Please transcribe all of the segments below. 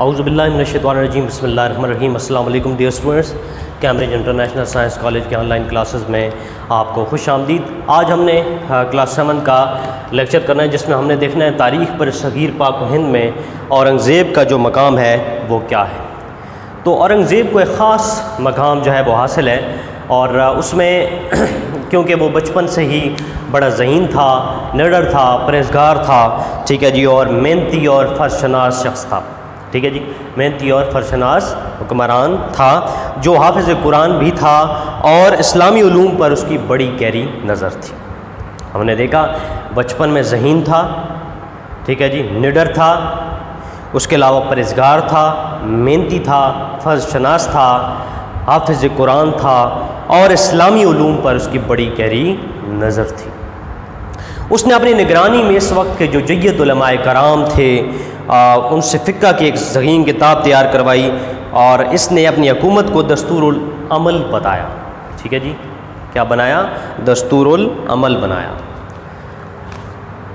اعوذ باللہ من الشیطان الرجیم بسم اللہ الرحمن الرحیم۔ السلام علیکم dear students, Cambridge international science college کے آن لائن کلاسز میں آپ کو خوش آمدید۔ آج ہم نے کلاس 7 کا لیکچر کرنا ہے، جس میں ہم نے دیکھنا ہے تاریخ پر صغیر پاک و ہند میں اورنگزیب کا جو مقام ہے وہ کیا ہے۔ تو اورنگزیب کو ایک خاص مقام جو ہے وہ حاصل ہے، اور اس میں کیونکہ وہ بچپن سے ہی بڑا ذہین تھا، نڈر تھا، پرہیزگار تھا، ٹھیک ہے جی، اور محنتی اور فرشناس شخص تھا، ٹھیک ہے جی، محنتی اور فرشناس حکمران تھا، جو حافظ قرآن بھی تھا اور اسلامی علوم پر اس کی بڑی گہری نظر تھی۔ ہم نے دیکھا بچپن میں ذہین تھا، ٹھیک ہے جی، نڈر تھا، اس کے علاوہ پرہیزگار تھا، محنتی تھا، فرشناس تھا، حافظ قرآن تھا، اور اسلامی علوم پر اس کی بڑی گہری نظر تھی۔ اس نے اپنی نگرانی میں اس وقت کے جو جید علماء کرام تھے ان سے فقہ کی ایک ذہین کتاب تیار کروائی، اور اس نے اپنی حکومت کو دستور العمل بتایا، ٹھیک ہے جی، کیا بنایا؟ دستور العمل بنایا۔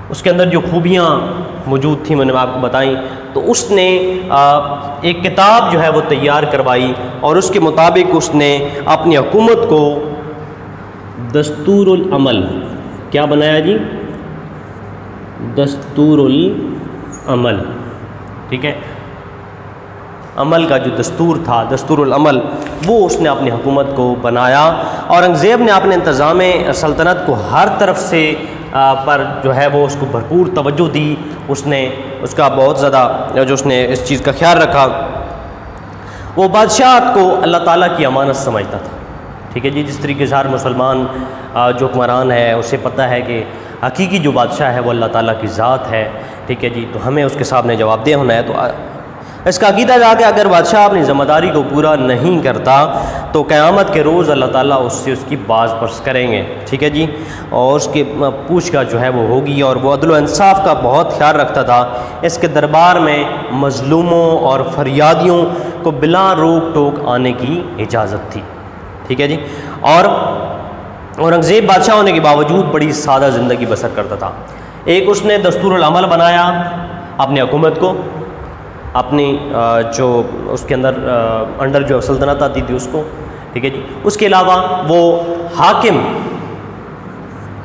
اس کے اندر جو خوبیاں موجود تھیں میں نے آپ کو بتائیں، تو اس نے ایک کتاب جو ہے وہ تیار کروائی، اور اس کے مطابق اس نے اپنی حکومت کو دستور العمل کیا بنایا جی؟ دستور العمل، ٹھیک ہے، عمل کا جو دستور تھا، دستور العمل، وہ اس نے اپنی حکومت کو بنایا۔ اورنگزیب نے اپنے انتظام سلطنت کو ہر طرف سے پر جو ہے وہ اس کو بھرپور توجہ دی، اس نے اس کا بہت زیادہ جو اس نے اس چیز کا خیال رکھا۔ وہ بادشاہت کو اللہ تعالیٰ کی امانت سمجھتا تھا، ٹھیک ہے جی، جس طریقے سے ہر مسلمان جو حکمران ہے اسے پتہ ہے کہ حقیقی جو بادشاہ ہے وہ اللہ تعالیٰ کی ذات ہے، ٹھیک ہے جی، تو ہمیں اس کے سامنے جواب دہ ہونا ہے۔ تو اس کا عقیدہ تھا کہ اگر بادشاہ اپنی ذمہ داری کو پورا نہیں کرتا تو قیامت کے روز اللہ تعالیٰ اس سے اس کی باز پرس کریں گے، ٹھیک ہے جی، اور اس کی پوچھ گچھ جو ہے وہ ہوگی، اور وہ عدل و انصاف کا بہت خیال رکھتا تھا۔ اس کے دربار میں مظلوموں اور فریادیوں کو بلا روک ٹوک آنے کی اجازت تھی، ٹھیک ہے جی، اور اورنگزیب بادشاہ ہونے کے باوجود بڑی سادہ زندگی بسر کرتا تھا۔ ایک اس نے دستور العمل بنایا اپنی حکومت کو، اپنی جو اس کے اندر انڈر جو سلطنت آتی تھی اس کو، ٹھیک ہے جی، اس کے علاوہ وہ حاکم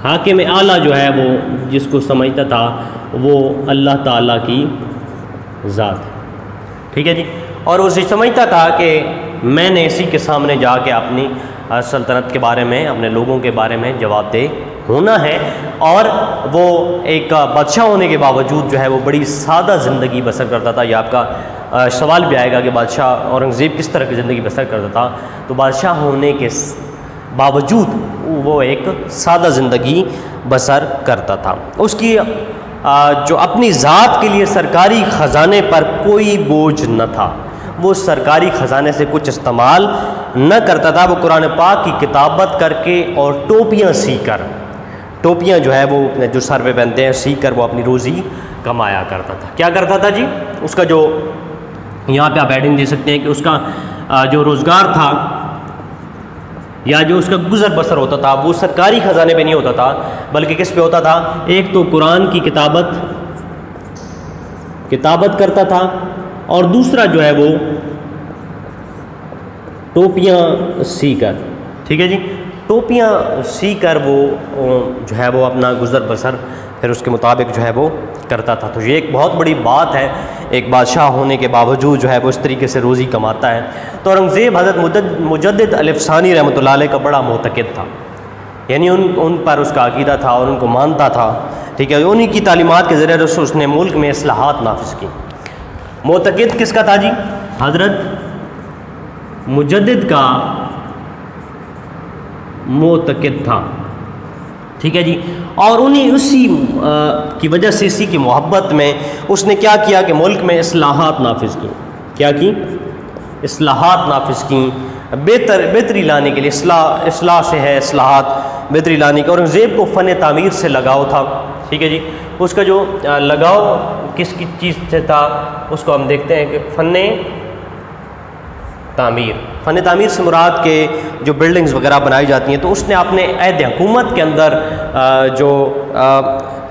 اعلیٰ جو ہے وہ جس کو سمجھتا تھا وہ اللہ تعالیٰ کی ذات ہے، ٹھیک ہے جی، اور اسے سمجھتا تھا کہ میں نے اسی کے سامنے جا کے اپنی سلطنت کے بارے میں، اپنے لوگوں کے بارے میں جواب دہ ہونا ہے، اور وہ ایک بادشاہ ہونے کے باوجود جو ہے وہ بڑی سادہ زندگی بسر کرتا تھا۔ یہ آپ کا سوال بھی آئے گا کہ بادشاہ اورنگزیب کس طرح کی زندگی بسر کرتا تھا، تو بادشاہ ہونے کے باوجود وہ ایک سادہ زندگی بسر کرتا تھا۔ اس کی جو اپنی ذات کے لیے سرکاری خزانے پر کوئی بوجھ نہ تھا، وہ سرکاری خزانے سے کچھ استعمال نہ کرتا تھا، وہ قرآن پاک کی کتابت کر کے اور ٹوپیاں سی کر، ٹوپیاں جو ہے وہ جو سر پہ پہنتے ہیں سی کر وہ اپنی روزی کمایا کرتا تھا۔ کیا کرتا تھا جی؟ اس کا جو یہاں پہ آپ ایڈنگ دے سکتے ہیں کہ اس کا جو روزگار تھا یا جو اس کا گزر بسر ہوتا تھا وہ سرکاری خزانے پہ نہیں ہوتا تھا، بلکہ کس پہ ہوتا تھا؟ ایک تو قرآن کی کتابت کرتا تھا، اور دوسرا جو ہے وہ ٹوپیاں سی کر، ٹھیک ہے جی، ٹوپیاں سی کر وہ جو ہے وہ اپنا گزر بسر پھر اس کے مطابق جو ہے وہ کرتا تھا۔ تو یہ ایک بہت بڑی بات ہے، ایک بادشاہ ہونے کے باوجود جو ہے وہ اس طریقے سے روزی کماتا ہے۔ تو اورنگزیب حضرت مجدد الف ثانی رحمۃ اللہ علیہ کا بڑا معتقد تھا، یعنی ان پر اس کا عقیدہ تھا اور ان کو مانتا تھا، ٹھیک ہے، انہی کی تعلیمات کے ذریعے اس نے ملک میں اصلاحات نافذ کی۔ معتقد کس کا تھا جی؟ حضرت مجدد کا معتقد تھا، ٹھیک ہے جی، اور اسی کی وجہ سے، اسی کی محبت میں اس نے کیا کیا کہ ملک میں اصلاحات نافذ کی۔ کیا کی؟ اصلاحات نافذ کی، بہتری لانے کے لیے، اصلاح سے ہے اصلاحات، بہتری لانے کا۔ اورنگزیب کو فن تعمیر سے لگاؤ تھا، ٹھیک ہے جی، اس کا جو لگاؤ کس کی چیز سے تھا اس کو ہم دیکھتے ہیں کہ فن تعمیر سے مراد کے جو بلڈنگز وغیرہ بنائی جاتی ہیں، تو اس نے اپنے عہد حکومت کے اندر جو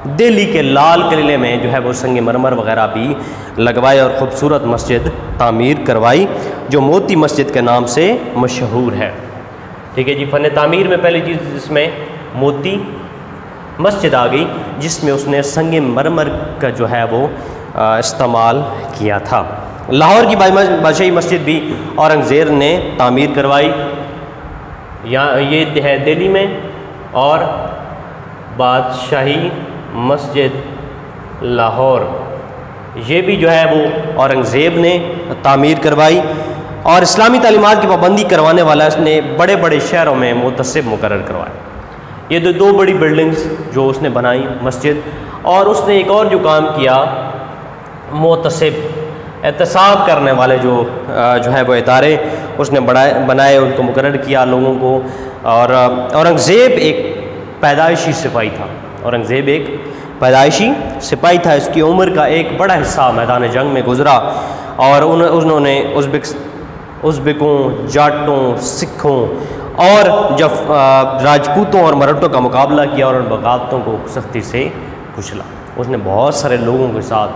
دہلی کے لال قلعے میں جو ہے وہ سنگ مرمر وغیرہ بھی لگوائے اور خوبصورت مسجد تعمیر کروائی جو موتی مسجد کے نام سے مشہور ہے۔ ٹھیک ہے جی، فن تعمیر میں پہلی چیز اس میں موتی مسجد آ گئی، جس میں اس نے سنگ مرمر کا جو ہے وہ استعمال کیا تھا۔ لاہور کی بادشاہی مسجد بھی اورنگزیب نے تعمیر کروائی، یہ ہے دہلی میں، اور بادشاہی مسجد لاہور یہ بھی جو ہے وہ اورنگزیب نے تعمیر کروائی، اور اسلامی تعلیمات کی پابندی کروانے والا اس نے بڑے بڑے شہروں میں محتسب مقرر کروائے۔ یہ دو بڑی بلڈنگز جو اس نے بنائی مسجد، اور اس نے ایک اور جو کام کیا، محتسب احتساب کرنے والے جو ہے وہ ادارے اس نے بنائے، ان کو مقرر کیا لوگوں کو۔ اور اورنگزیب ایک پیدائشی سپاہی تھا، اورنگزیب ایک پیدائشی سپاہی تھا، اس کی عمر کا ایک بڑا حصہ میدان جنگ میں گزرا، اور انہوں نے ازبکوں، جاٹوں، سکھوں اور جب راجپوتوں اور مراٹھوں کا مقابلہ کیا اور ان بغاوتوں کو سختی سے کچلا۔ اس نے بہت سارے لوگوں کے ساتھ،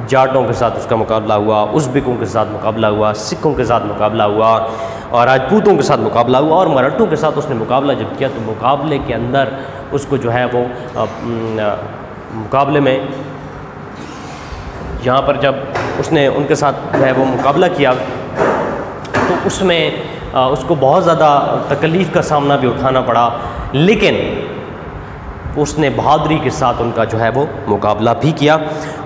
جاٹوں کے ساتھ اس کا مقابلہ ہوا، ازبکوں کے ساتھ مقابلہ ہوا، سکھوں کے ساتھ مقابلہ ہوا، اور راجپوتوں کے ساتھ مقابلہ ہوا، اور مراٹھوں کے ساتھ اس نے مقابلہ جب کیا تو مقابلے کے اندر اس کو جو ہے وہ مقابلے میں یہاں پر جب اس نے ان کے ساتھ جو ہے وہ مقابلہ کیا تو اس میں اس کو بہت زیادہ تکلیف کا سامنا بھی اٹھانا پڑا، لیکن اس نے بہادری کے ساتھ ان کا جو ہے وہ مقابلہ بھی کیا۔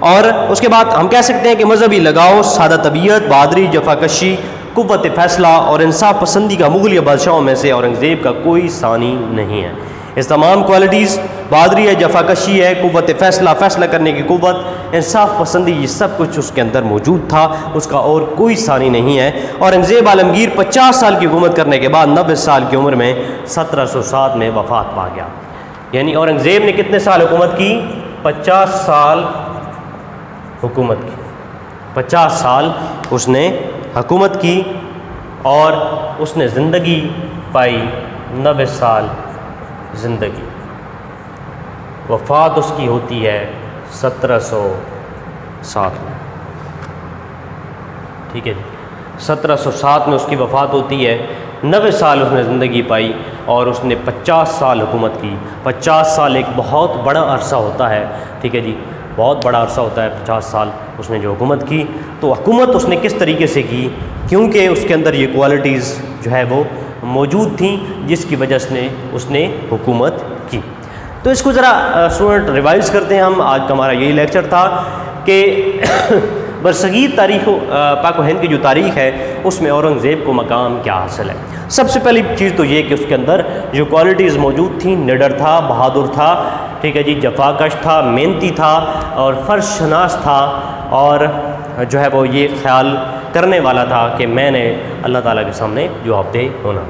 اور اس کے بعد ہم کہہ سکتے ہیں کہ مذہبی لگاؤ، سادہ طبیعت، بہادری، جفاکشی، قوت فیصلہ اور انصاف پسندی کا مغلیہ بادشاہوں میں سے اورنگزیب کا کوئی ثانی نہیں ہے۔ اس تمام کوالٹیز، بہادری ہے، جفاکشی ہے، قوت فیصلہ، فیصلہ کرنے کی قوت، انصاف پسندی، یہ سب کچھ اس کے اندر موجود تھا، اس کا اور کوئی ثانی نہیں ہے۔ اورنگزیب عالمگیر 50 سال کی حکومت کرنے کے بعد 90 سال کی عمر میں 1707 میں وفات پا گیا۔ یعنی اورنگزیب نے کتنے سال حکومت کی؟ 50 سال حکومت کی، 50 سال اس نے حکومت کی، اور اس نے زندگی پائی 90 سال زندگی۔ وفات اس کی ہوتی ہے 1707 میں، ٹھیک ہے جی، 1707 میں اس کی وفات ہوتی ہے۔ 90 سال اس نے زندگی پائی اور اس نے 50 سال حکومت کی۔ 50 سال ایک بہت بڑا عرصہ ہوتا ہے، ٹھیک ہے جی، بہت بڑا عرصہ ہوتا ہے 50 سال اس نے جو حکومت کی۔ تو حکومت اس نے کس طریقے سے کی؟ کیونکہ اس کے اندر یہ کوالٹیز جو ہے وہ موجود تھیں جس کی وجہ سے اس نے حکومت کی۔ تو اس کو ذرا اسٹوڈنٹ ریوائز کرتے ہیں ہم۔ آج کا ہمارا یہی لیکچر تھا کہ برصغیر تاریخ پاک و ہند کی جو تاریخ ہے اس میں اورنگزیب کو مقام کیا حاصل ہے۔ سب سے پہلی چیز تو یہ کہ اس کے اندر جو کوالٹیز موجود تھیں، نڈر تھا، بہادر تھا، ٹھیک ہے جی، جفاکش تھا، محنتی تھا، اور فرض شناس تھا، اور جو ہے وہ یہ خیال کرنے والا تھا کہ میں نے اللہ تعالیٰ کے سامنے جواب دہ ہونا۔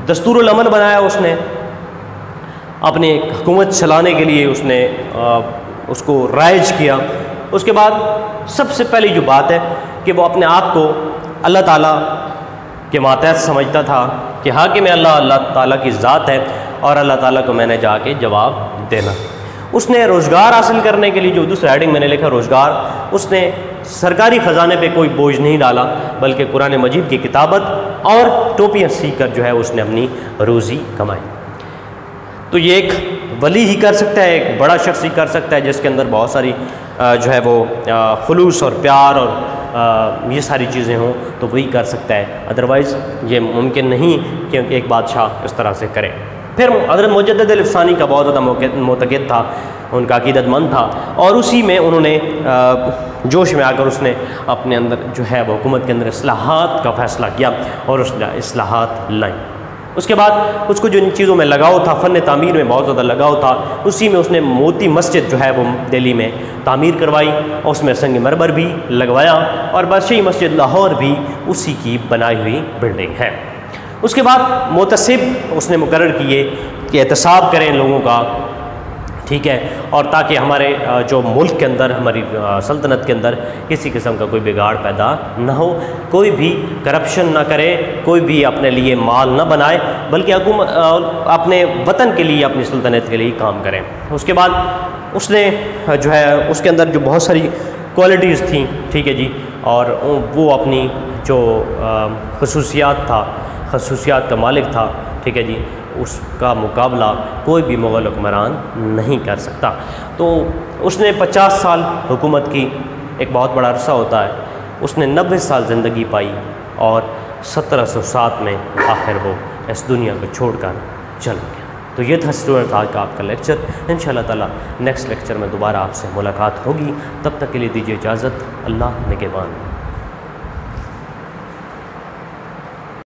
دستور العمل بنایا اس نے، اپنے حکومت چلانے کے لیے اس نے اس کو رائج کیا۔ اس کے بعد سب سے پہلی جو بات ہے کہ وہ اپنے آپ کو اللہ تعالیٰ کے ماتحت سمجھتا تھا کہ حاکم اللہ تعالیٰ کی ذات ہے، اور اللہ تعالیٰ کو میں نے جا کے جواب دینا۔ اس نے روزگار حاصل کرنے کے لیے، جو دوسرا ہیڈنگ میں نے لکھا روزگار، اس نے سرکاری خزانے پہ کوئی بوجھ نہیں ڈالا، بلکہ قرآن مجید کی کتابت اور ٹوپیاں سیکھ کر جو ہے اس نے اپنی روزی کمائی۔ تو یہ ایک ولی ہی کر سکتا ہے، ایک بڑا شخص ہی کر سکتا ہے جس کے اندر بہت ساری جو ہے وہ خلوص اور پیار اور یہ ساری چیزیں ہوں، تو وہی کر سکتا ہے، ادروائز یہ ممکن نہیں کہ ایک بادشاہ اس طرح سے کرے۔ پھر حضرت مجدد الافسانی کا بہت زیادہ معتقد تھا، ان کا عقیدت مند تھا، اور اسی میں انہوں نے جوش میں آ کر اس نے اپنے اندر جو ہے وہ حکومت کے اندر اصلاحات کا فیصلہ کیا اور اس نے اصلاحات لائیں۔ اس کے بعد اس کو جو ان چیزوں میں لگاؤ تھا، فن تعمیر میں بہت زیادہ لگاؤ تھا، اسی میں اس نے موتی مسجد جو ہے وہ دہلی میں تعمیر کروائی، اور اس میں سنگ مرمر بھی لگوایا، اور بادشاہی مسجد لاہور بھی اسی کی بنائی ہوئی بلڈنگ ہے۔ اس کے بعد محتسب اس نے مقرر کیے کہ احتساب کریں لوگوں کا، ٹھیک ہے، اور تاکہ ہمارے جو ملک کے اندر، ہماری سلطنت کے اندر کسی قسم کا کوئی بگاڑ پیدا نہ ہو، کوئی بھی کرپشن نہ کرے، کوئی بھی اپنے لیے مال نہ بنائے، بلکہ حکومت اپنے وطن کے لیے، اپنی سلطنت کے لیے کام کریں۔ اس کے بعد اس نے جو ہے اس کے اندر جو بہت ساری کوالٹیز تھیں، ٹھیک ہے جی، اور وہ اپنی جو خصوصیات کا مالک تھا، ٹھیک ہے جی، اس کا مقابلہ کوئی بھی مغل حکمران نہیں کر سکتا۔ تو اس نے 50 سال حکومت کی، ایک بہت بڑا عرصہ ہوتا ہے۔ اس نے 90 سال زندگی پائی اور 1707 میں آخر وہ اس دنیا کو چھوڑ کر چل گیا۔ تو یہ تھا اسٹوڈنٹ آج کا آپ کا لیکچر۔ انشاءاللہ تعالیٰ نیکسٹ لیکچر میں دوبارہ آپ سے ملاقات ہوگی، تب تک کے لیے دیجیے اجازت۔ اللہ نگہبان۔